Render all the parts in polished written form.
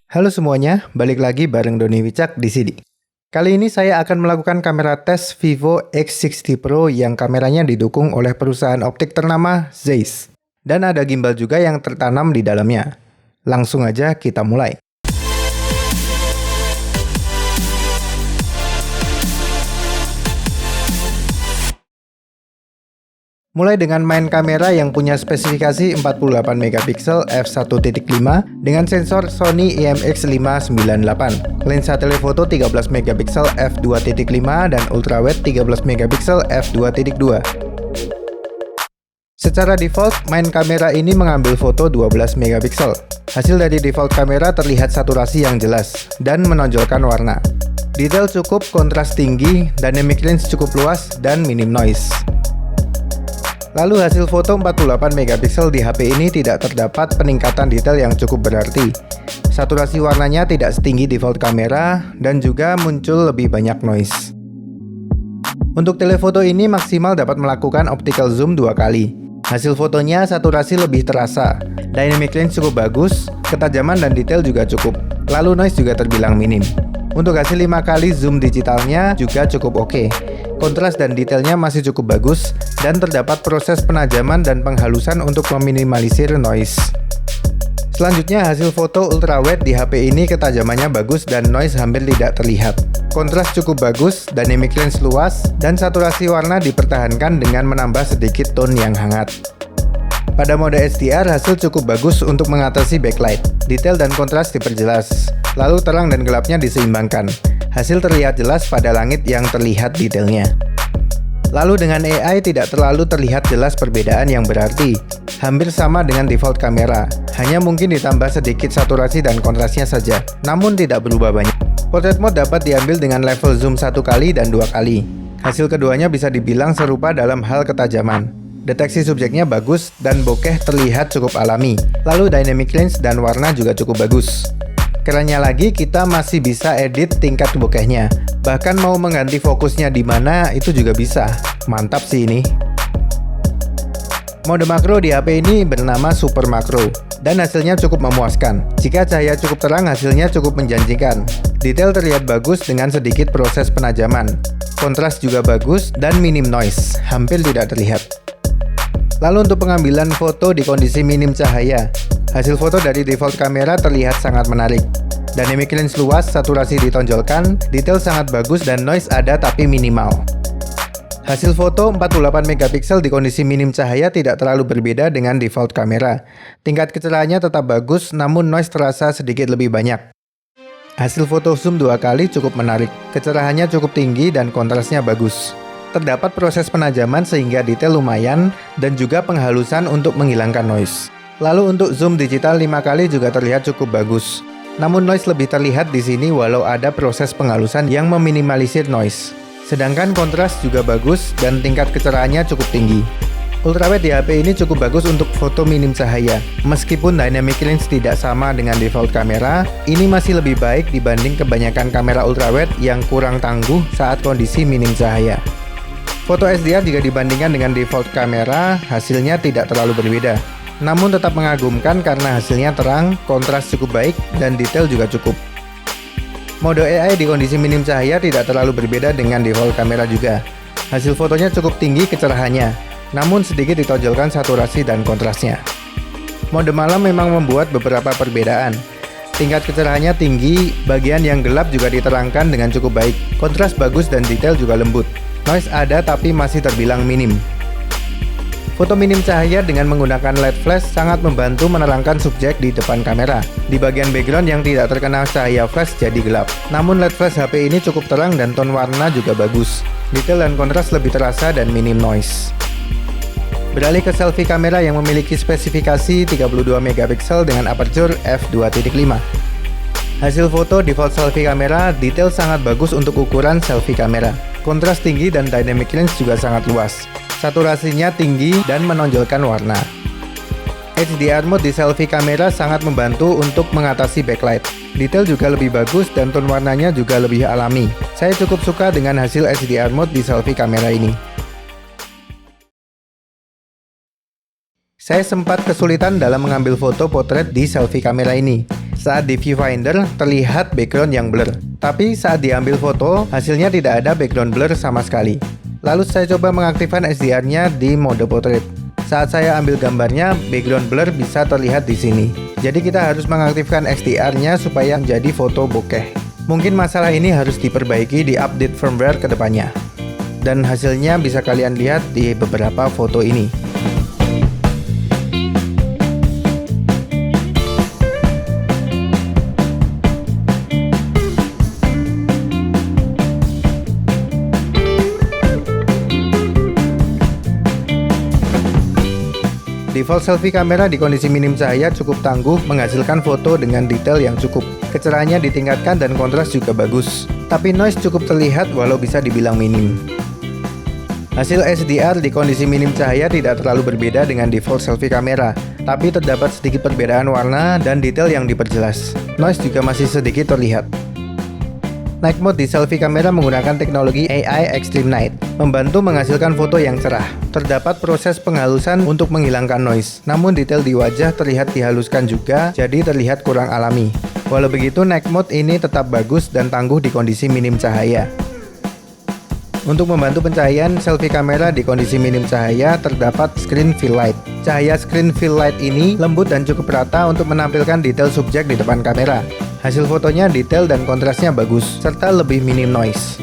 Halo semuanya, balik lagi bareng Doni Wicak di sini. Kali ini saya akan melakukan kamera tes Vivo X60 Pro yang kameranya didukung oleh perusahaan optik ternama Zeiss. Dan ada gimbal juga yang tertanam di dalamnya. Langsung aja kita mulai. Mulai dengan main kamera yang punya spesifikasi 48 megapiksel f1.5 dengan sensor Sony IMX598, lensa telefoto 13 megapiksel f2.5 dan ultrawide 13 megapiksel f2.2. Secara default, main kamera ini mengambil foto 12 megapiksel. Hasil dari default kamera terlihat saturasi yang jelas dan menonjolkan warna. Detail cukup, kontras tinggi, dynamic range cukup luas, dan minim noise. Lalu hasil foto 48 megapiksel di HP ini tidak terdapat peningkatan detail yang cukup berarti. Saturasi warnanya tidak setinggi default kamera dan juga muncul lebih banyak noise. Untuk telefoto ini maksimal dapat melakukan optical zoom 2 kali. Hasil fotonya saturasi lebih terasa, dynamic range cukup bagus, ketajaman dan detail juga cukup. Lalu noise juga terbilang minim. Untuk hasil 5 kali zoom digitalnya juga cukup oke. Kontras dan detailnya masih cukup bagus, dan terdapat proses penajaman dan penghalusan untuk meminimalisir noise. Selanjutnya hasil foto ultrawide di HP ini ketajamannya bagus dan noise hampir tidak terlihat. Kontras cukup bagus, dynamic range luas, dan saturasi warna dipertahankan dengan menambah sedikit tone yang hangat. Pada mode HDR hasil cukup bagus untuk mengatasi backlight. Detail dan kontras diperjelas, lalu terang dan gelapnya diseimbangkan. Hasil terlihat jelas pada langit yang terlihat detailnya. Lalu dengan AI tidak terlalu terlihat jelas perbedaan yang berarti. Hampir sama dengan default kamera, hanya mungkin ditambah sedikit saturasi dan kontrasnya saja, namun tidak berubah banyak. Portrait mode dapat diambil dengan level zoom 1 kali dan 2 kali. Hasil keduanya bisa dibilang serupa dalam hal ketajaman. Deteksi subjeknya bagus dan bokeh terlihat cukup alami. Lalu dynamic range dan warna juga cukup bagus. Kerennya lagi, kita masih bisa edit tingkat bokehnya. Bahkan mau mengganti fokusnya di mana itu juga bisa. Mantap sih ini. Mode makro di HP ini bernama Super Makro dan hasilnya cukup memuaskan. Jika cahaya cukup terang, hasilnya cukup menjanjikan. Detail terlihat bagus dengan sedikit proses penajaman. Kontras juga bagus dan minim noise, hampir tidak terlihat. Lalu untuk pengambilan foto di kondisi minim cahaya, hasil foto dari default kamera terlihat sangat menarik. Dynamic range luas, saturasi ditonjolkan, detail sangat bagus dan noise ada tapi minimal. Hasil foto 48 megapiksel di kondisi minim cahaya tidak terlalu berbeda dengan default kamera. Tingkat kecerahannya tetap bagus, namun noise terasa sedikit lebih banyak. Hasil foto zoom 2 kali cukup menarik, kecerahannya cukup tinggi dan kontrasnya bagus. Terdapat proses penajaman sehingga detail lumayan dan juga penghalusan untuk menghilangkan noise. Lalu untuk zoom digital 5 kali juga terlihat cukup bagus. Namun noise lebih terlihat di sini walau ada proses penghalusan yang meminimalisir noise. Sedangkan kontras juga bagus dan tingkat kecerahannya cukup tinggi. Ultrawide di HP ini cukup bagus untuk foto minim cahaya. Meskipun dynamic range tidak sama dengan default kamera, ini masih lebih baik dibanding kebanyakan kamera ultrawide yang kurang tangguh saat kondisi minim cahaya. Foto HDR jika dibandingkan dengan default kamera, hasilnya tidak terlalu berbeda. Namun tetap mengagumkan karena hasilnya terang, kontras cukup baik, dan detail juga cukup. Mode AI di kondisi minim cahaya tidak terlalu berbeda dengan default kamera juga. Hasil fotonya cukup tinggi kecerahannya, namun sedikit ditonjolkan saturasi dan kontrasnya. Mode malam memang membuat beberapa perbedaan. Tingkat kecerahannya tinggi, bagian yang gelap juga diterangkan dengan cukup baik. Kontras bagus dan detail juga lembut. Noise ada tapi masih terbilang minim. Foto minim cahaya dengan menggunakan LED flash sangat membantu menerangkan subjek di depan kamera. Di bagian background yang tidak terkena cahaya flash jadi gelap. Namun LED flash HP ini cukup terang dan tone warna juga bagus. Detail dan kontras lebih terasa dan minim noise. Beralih ke selfie kamera yang memiliki spesifikasi 32 megapiksel dengan aperture f2.5. Hasil foto default selfie kamera, detail sangat bagus untuk ukuran selfie kamera. Kontras tinggi dan dynamic range juga sangat luas. Saturasinya tinggi dan menonjolkan warna. HDR mode di selfie kamera sangat membantu untuk mengatasi backlight. Detail juga lebih bagus dan tone warnanya juga lebih alami. Saya cukup suka dengan hasil HDR mode di selfie kamera ini. Saya sempat kesulitan dalam mengambil foto potret di selfie kamera ini. Saat di viewfinder terlihat background yang blur, tapi saat diambil foto hasilnya tidak ada background blur sama sekali. Lalu saya coba mengaktifkan SDR-nya di mode portrait. Saat saya ambil gambarnya, background blur bisa terlihat di sini. Jadi kita harus mengaktifkan SDR-nya supaya menjadi foto bokeh. Mungkin masalah ini harus diperbaiki di update firmware ke depannya. Dan hasilnya bisa kalian lihat di beberapa foto ini. Default selfie kamera di kondisi minim cahaya cukup tangguh menghasilkan foto dengan detail yang cukup. Kecerahannya ditingkatkan dan kontras juga bagus. Tapi noise cukup terlihat walau bisa dibilang minim. Hasil SDR di kondisi minim cahaya tidak terlalu berbeda dengan default selfie kamera, tapi terdapat sedikit perbedaan warna dan detail yang diperjelas. Noise juga masih sedikit terlihat. Night mode di selfie kamera menggunakan teknologi AI Extreme Night, membantu menghasilkan foto yang cerah. Terdapat proses penghalusan untuk menghilangkan noise, namun detail di wajah terlihat dihaluskan juga, jadi terlihat kurang alami. Walau begitu, night mode ini tetap bagus dan tangguh di kondisi minim cahaya. Untuk membantu pencahayaan selfie kamera di kondisi minim cahaya, terdapat screen fill light. Cahaya screen fill light ini lembut dan cukup rata untuk menampilkan detail subjek di depan kamera. Hasil fotonya detail dan kontrasnya bagus, serta lebih minim noise.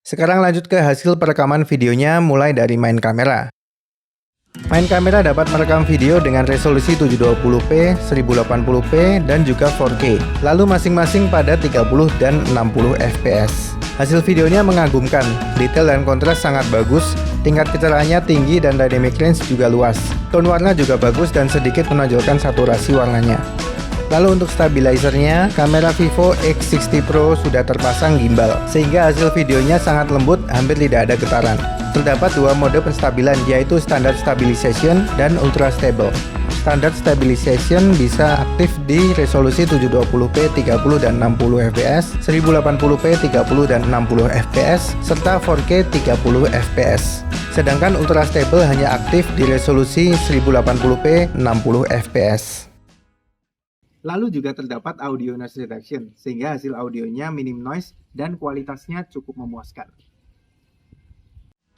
Sekarang lanjut ke hasil perekaman videonya mulai dari main kamera. Main kamera dapat merekam video dengan resolusi 720p, 1080p, dan juga 4K, lalu masing-masing pada 30 dan 60 fps. Hasil videonya mengagumkan, detail dan kontras sangat bagus, tingkat kecerahannya tinggi dan dynamic range juga luas. Tone warna juga bagus dan sedikit menonjolkan saturasi warnanya. Lalu untuk stabilizernya, kamera Vivo X60 Pro sudah terpasang gimbal, sehingga hasil videonya sangat lembut, hampir tidak ada getaran. Terdapat dua mode penstabilan, yaitu Standard Stabilization dan Ultra Stable. Standard Stabilization bisa aktif di resolusi 720p 30 dan 60 fps, 1080p 30 dan 60 fps, serta 4K 30 fps. Sedangkan Ultra Stable hanya aktif di resolusi 1080p 60 fps. Lalu juga terdapat audio noise reduction, sehingga hasil audionya minim noise dan kualitasnya cukup memuaskan.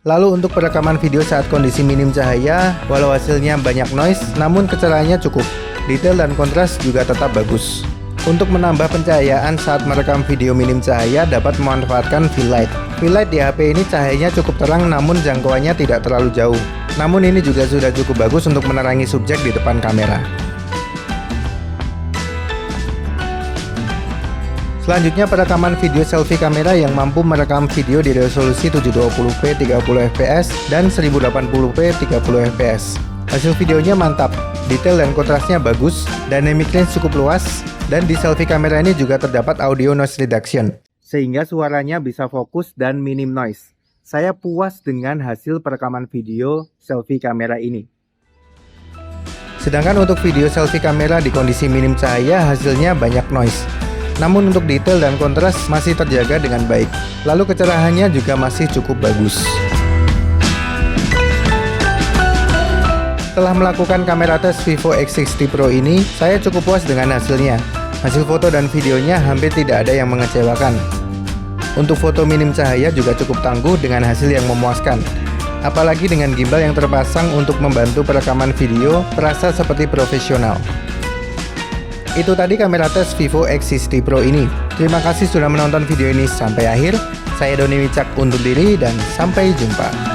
Lalu untuk perekaman video saat kondisi minim cahaya, walau hasilnya banyak noise, namun kecerahannya cukup. Detail dan kontras juga tetap bagus. Untuk menambah pencahayaan saat merekam video minim cahaya dapat memanfaatkan fill light. Fill light di HP ini cahayanya cukup terang namun jangkauannya tidak terlalu jauh. Namun ini juga sudah cukup bagus untuk menerangi subjek di depan kamera. Selanjutnya perekaman video selfie kamera yang mampu merekam video di resolusi 720p 30 fps dan 1080p 30 fps. Hasil videonya mantap, detail dan kontrasnya bagus, dynamic range cukup luas, dan di selfie kamera ini juga terdapat audio noise reduction, sehingga suaranya bisa fokus dan minim noise. Saya puas dengan hasil perekaman video selfie kamera ini. Sedangkan untuk video selfie kamera di kondisi minim cahaya hasilnya banyak noise. Namun untuk detail dan kontras masih terjaga dengan baik. Lalu kecerahannya juga masih cukup bagus. Setelah melakukan kamera tes Vivo X60 Pro ini, saya cukup puas dengan hasilnya. Hasil foto dan videonya hampir tidak ada yang mengecewakan. Untuk foto minim cahaya juga cukup tangguh dengan hasil yang memuaskan. Apalagi dengan gimbal yang terpasang untuk membantu perekaman video, terasa seperti profesional. Itu tadi kamera tes Vivo X60 Pro ini. Terima kasih sudah menonton video ini sampai akhir. Saya Doni Wicak undur diri dan sampai jumpa.